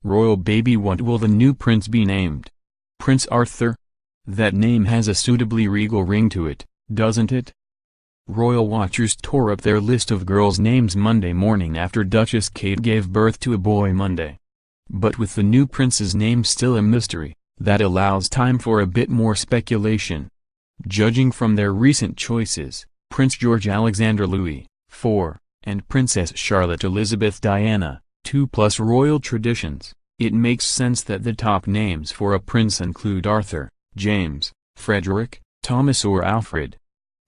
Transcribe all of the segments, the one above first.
Royal baby, what will the new prince be named? Prince Arthur? That name has a suitably regal ring to it, doesn't it? Royal watchers tore up their list of girls' names Monday morning after Duchess Kate gave birth to a boy Monday. But with the new prince's name still a mystery, that allows time for a bit more speculation. Judging from their recent choices, Prince George Alexander Louis, 4, and Princess Charlotte Elizabeth Diana, 2+ royal traditions, it makes sense that the top names for a prince include Arthur, James, Frederick, Thomas or Alfred.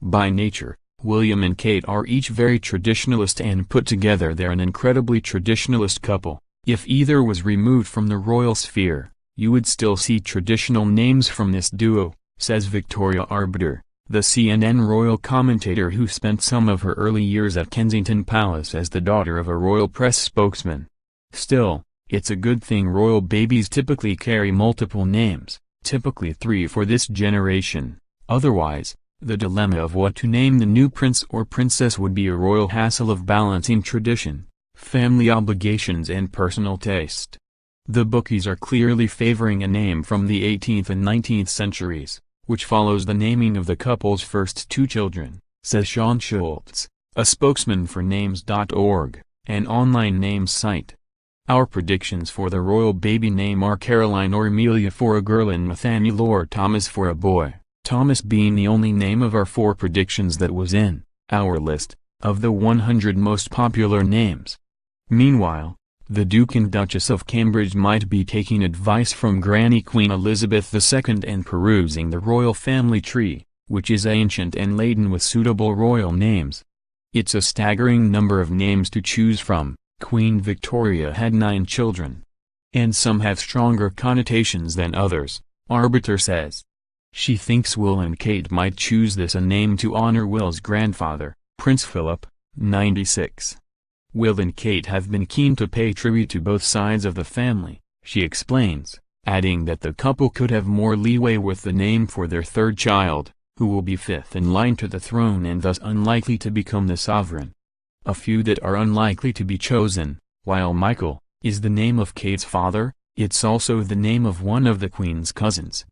By nature, William and Kate are each very traditionalist, and put together they're an incredibly traditionalist couple. If either was removed from the royal sphere, you would still see traditional names from this duo, says Victoria Arbiter, the CNN royal commentator who spent some of her early years at Kensington Palace as the daughter of a royal press spokesman. Still, it's a good thing royal babies typically carry multiple names, typically 3 for this generation. Otherwise, the dilemma of what to name the new prince or princess would be a royal hassle of balancing tradition, family obligations and personal taste. The bookies are clearly favoring a name from the 18th and 19th centuries, which follows the naming of the couple's first 2 children, says Sean Schultz, a spokesman for Names.org, an online names site. Our predictions for the royal baby name are Caroline or Amelia for a girl and Nathaniel or Thomas for a boy, Thomas being the only name of our 4 predictions that was in our list of the 100 most popular names. Meanwhile, the Duke and Duchess of Cambridge might be taking advice from Granny Queen Elizabeth II and perusing the royal family tree, which is ancient and laden with suitable royal names. It's a staggering number of names to choose from. Queen Victoria had 9 children. And some have stronger connotations than others, Arbiter says. She thinks Will and Kate might choose this a name to honor Will's grandfather, Prince Philip, 96. Will and Kate have been keen to pay tribute to both sides of the family, she explains, adding that the couple could have more leeway with the name for their 3rd child, who will be 5th in line to the throne and thus unlikely to become the sovereign. A few that are unlikely to be chosen, while Michael is the name of Kate's father, it's also the name of one of the Queen's cousins.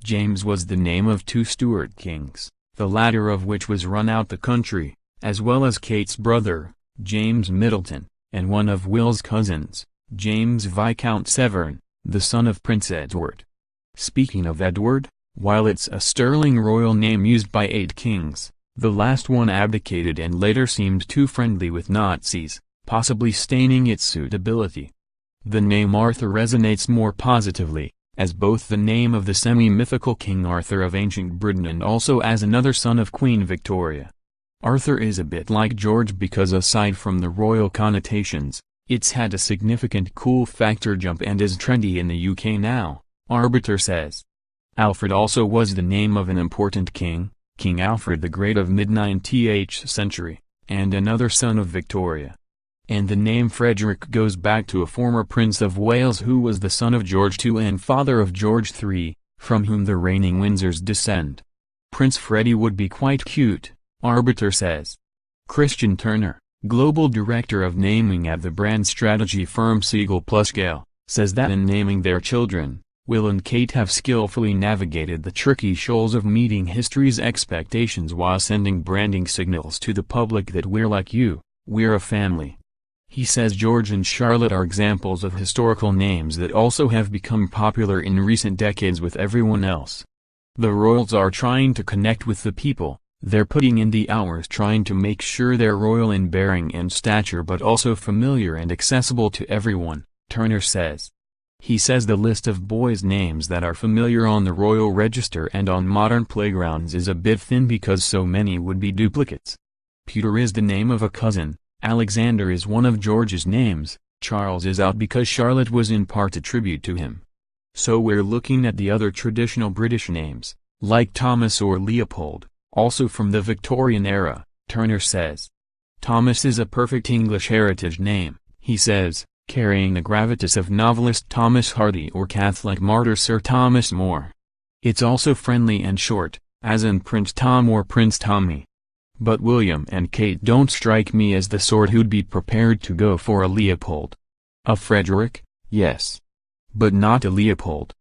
James was the name of 2 Stuart kings, the latter of which was run out the country, as well as Kate's brother, James Middleton, and one of Will's cousins, James Viscount Severn, the son of Prince Edward. Speaking of Edward, while it's a sterling royal name used by 8 kings, the last one abdicated and later seemed too friendly with Nazis, possibly staining its suitability. The name Arthur resonates more positively, as both the name of the semi-mythical King Arthur of ancient Britain and also as another son of Queen Victoria. Arthur is a bit like George because aside from the royal connotations, it's had a significant cool factor jump and is trendy in the UK now, Arbiter says. Alfred also was the name of an important king, King Alfred the Great of mid-19th century, and another son of Victoria. And the name Frederick goes back to a former Prince of Wales who was the son of George II and father of George III, from whom the reigning Windsors descend. Prince Freddie would be quite cute, Arbiter says. Christian Turner, global director of naming at the brand strategy firm Siegel plus Gale, says that in naming their children, Will and Kate have skillfully navigated the tricky shoals of meeting history's expectations while sending branding signals to the public that we're like you, we're a family. He says George and Charlotte are examples of historical names that also have become popular in recent decades with everyone else. The royals are trying to connect with the people, they're putting in the hours trying to make sure they're royal in bearing and stature but also familiar and accessible to everyone, Turner says. He says the list of boys' names that are familiar on the royal register and on modern playgrounds is a bit thin because so many would be duplicates. Peter is the name of a cousin, Alexander is one of George's names, Charles is out because Charlotte was in part a tribute to him. So we're looking at the other traditional British names, like Thomas or Leopold, also from the Victorian era, Turner says. Thomas is a perfect English heritage name, he says, carrying the gravitas of novelist Thomas Hardy or Catholic martyr Sir Thomas More. It's also friendly and short, as in Prince Tom or Prince Tommy. But William and Kate don't strike me as the sort who'd be prepared to go for a Leopold. A Frederick, yes, but not to Leopold.